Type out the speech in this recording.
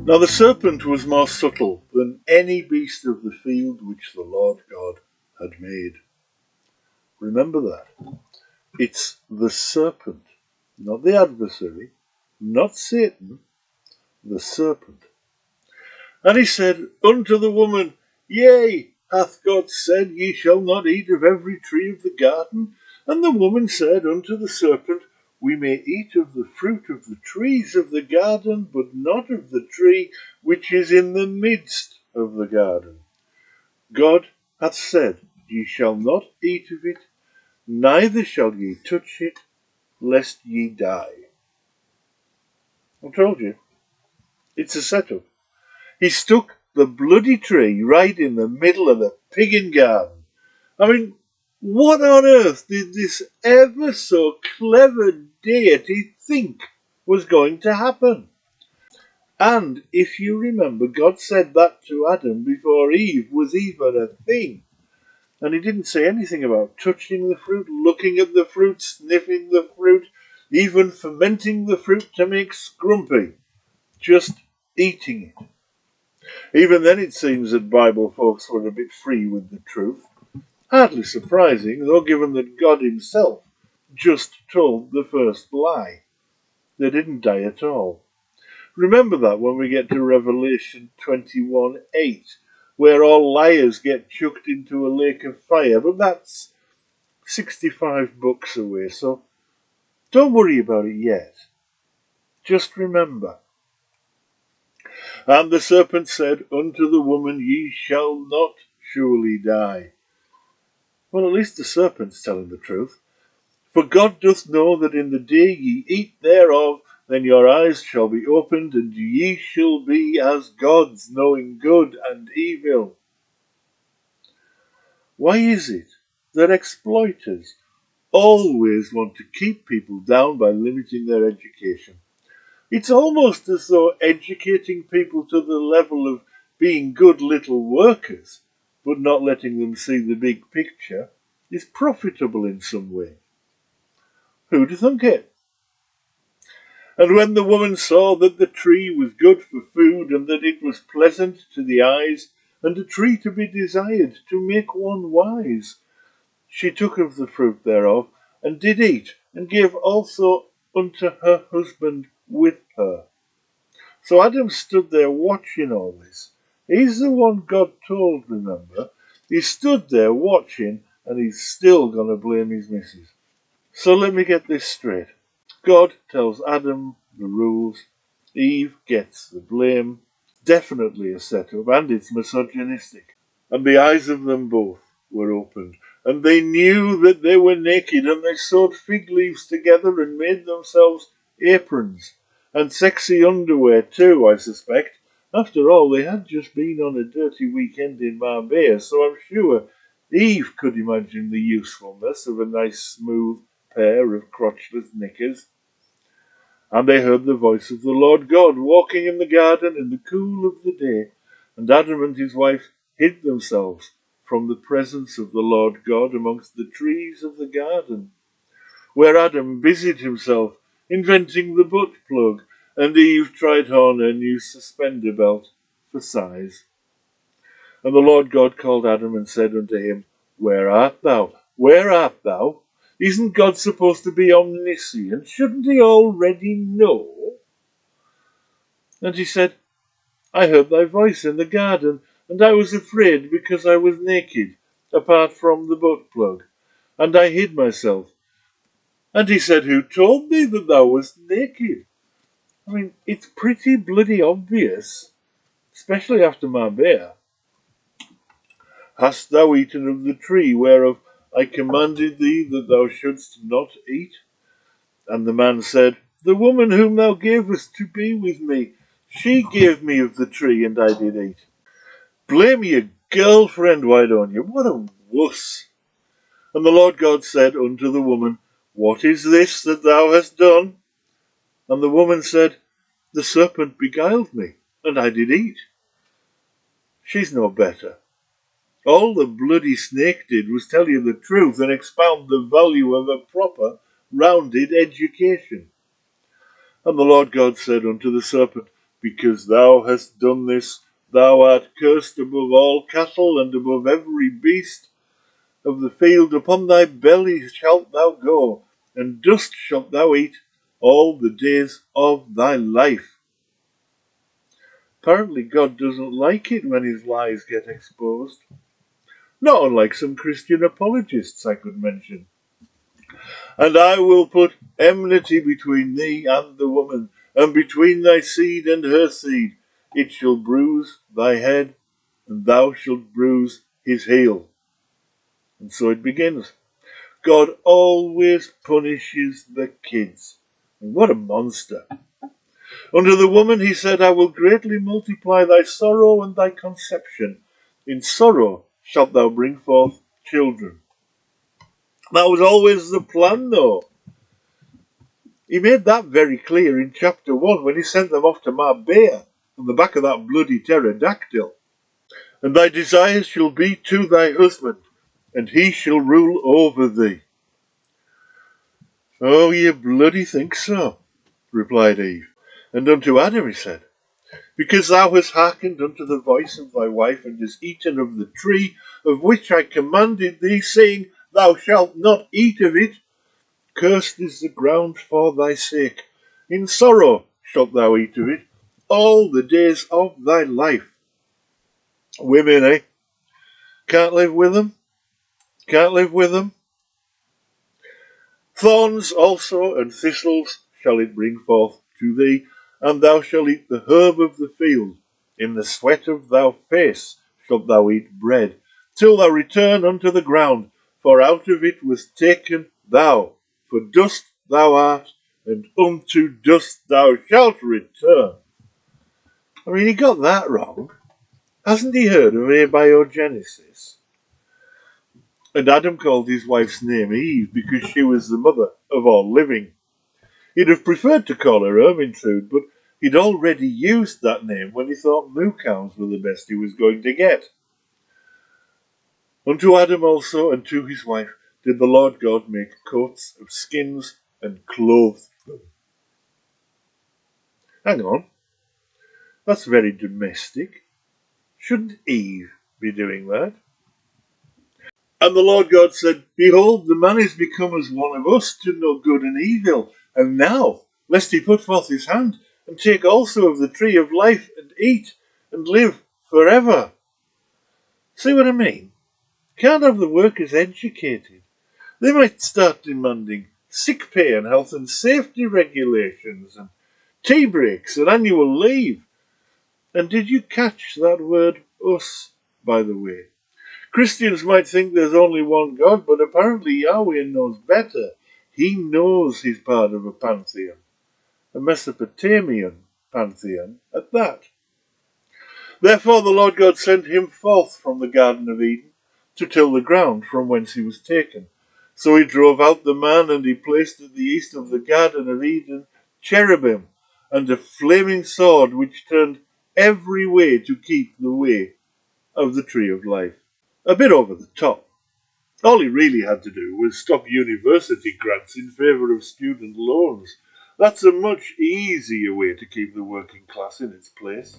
Now the serpent was more subtle than any beast of the field which the Lord God had made. Remember that. It's the serpent, not the adversary, not Satan, the serpent. And he said unto the woman, Yea, hath God said, Ye shall not eat of every tree of the garden? And the woman said unto the serpent, We may eat of the fruit of the trees of the garden, but not of the tree which is in the midst of the garden. God hath said, Ye shall not eat of it, neither shall ye touch it, lest ye die. I told you, it's a setup. He stuck the bloody tree right in the middle of the piggin garden. I mean, what on earth did this ever so clever deity think was going to happen? And if you remember, God said that to Adam before Eve was even a thing. And he didn't say anything about touching the fruit, looking at the fruit, sniffing the fruit, even fermenting the fruit to make scrumpy. Just eating it. Even then it seems that Bible folks were a bit free with the truth. Hardly surprising, though, given that God himself just told the first lie. They didn't die at all. Remember that when we get to Revelation 21:8, where all liars get chucked into a lake of fire. But that's 65 books away, so don't worry about it yet. Just remember. And the serpent said unto the woman, Ye shall not surely die. Well, at least the serpent's telling the truth. For God doth know that in the day ye eat thereof, then your eyes shall be opened, and ye shall be as gods, knowing good and evil. Why is it that exploiters always want to keep people down by limiting their education? It's almost as though educating people to the level of being good little workers, but not letting them see the big picture, is profitable in some way. Who'd have thunk it? And when the woman saw that the tree was good for food, and that it was pleasant to the eyes, and a tree to be desired to make one wise, she took of the fruit thereof, and did eat, and gave also unto her husband with her. So Adam stood there watching all this. He's the one God told, remember. He stood there watching, and he's still going to blame his missus. So let me get this straight. God tells Adam the rules. Eve gets the blame. Definitely a setup, and it's misogynistic. And the eyes of them both were opened, and they knew that they were naked, and they sewed fig leaves together and made themselves aprons. And sexy underwear too, I suspect. After all, they had just been on a dirty weekend in Marbella, so I'm sure Eve could imagine the usefulness of a nice smooth pair of crotchless knickers. And they heard the voice of the Lord God walking in the garden in the cool of the day, and Adam and his wife hid themselves from the presence of the Lord God amongst the trees of the garden, where Adam busied himself inventing the butt plug, and Eve tried on her new suspender belt for size. And the Lord God called Adam and said unto him, Where art thou? Where art thou? Isn't God supposed to be omniscient? Shouldn't he already know? And he said, I heard thy voice in the garden, and I was afraid because I was naked, apart from the butt plug, and I hid myself. And he said, Who told thee that thou wast naked? I mean, it's pretty bloody obvious, especially after Marbella. Hast thou eaten of the tree whereof I commanded thee that thou shouldst not eat? And the man said, The woman whom thou gavest to be with me, she gave me of the tree, and I did eat. Blame your girlfriend, why don't you? What a wuss. And the Lord God said unto the woman, What is this that thou hast done? And the woman said, The serpent beguiled me, and I did eat. She's no better. All the bloody snake did was tell you the truth and expound the value of a proper, rounded education. And the Lord God said unto the serpent, Because thou hast done this, thou art cursed above all cattle and above every beast of the field. Upon thy belly shalt thou go, and dust shalt thou eat all the days of thy life. Apparently God doesn't like it when his lies get exposed. Not unlike some Christian apologists I could mention. And I will put enmity between thee and the woman, and between thy seed and her seed. It shall bruise thy head, and thou shalt bruise his heel. And so it begins. God always punishes the kids. And what a monster. Unto the woman he said, I will greatly multiply thy sorrow and thy conception. In sorrow shalt thou bring forth children. That was always the plan, though. He made that very clear in chapter 1 when he sent them off to Marbella on the back of that bloody pterodactyl. And thy desires shall be to thy husband, and he shall rule over thee. Oh, ye bloody think so, replied Eve. And unto Adam he said, Because thou hast hearkened unto the voice of thy wife, and hast eaten of the tree of which I commanded thee, saying, Thou shalt not eat of it, cursed is the ground for thy sake. In sorrow shalt thou eat of it all the days of thy life. Women, eh? Can't live with them? Can't live with them? Thorns also and thistles shall it bring forth to thee, and thou shalt eat the herb of the field. In the sweat of thy face shalt thou eat bread, till thou return unto the ground, for out of it was taken thou. For dust thou art, and unto dust thou shalt return. I mean, he got that wrong. Hasn't he heard of abiogenesis? And Adam called his wife's name Eve because she was the mother of all living. He'd have preferred to call her Ermintrude, but he'd already used that name when he thought moo cows were the best he was going to get. Unto Adam also and to his wife did the Lord God make coats of skins and clothe them. Hang on, that's very domestic. Shouldn't Eve be doing that? And the Lord God said, Behold, the man is become as one of us to know good and evil. And now, lest he put forth his hand, and take also of the tree of life, and eat, and live forever. See what I mean? Can't have the workers educated. They might start demanding sick pay and health and safety regulations, and tea breaks and annual leave. And did you catch that word us, by the way? Christians might think there's only one God, but apparently Yahweh knows better. He knows he's part of a pantheon, a Mesopotamian pantheon at that. Therefore the Lord God sent him forth from the Garden of Eden to till the ground from whence he was taken. So he drove out the man, and he placed at the east of the Garden of Eden cherubim and a flaming sword which turned every way to keep the way of the tree of life. A bit over the top. All he really had to do was stop university grants in favour of student loans. That's a much easier way to keep the working class in its place.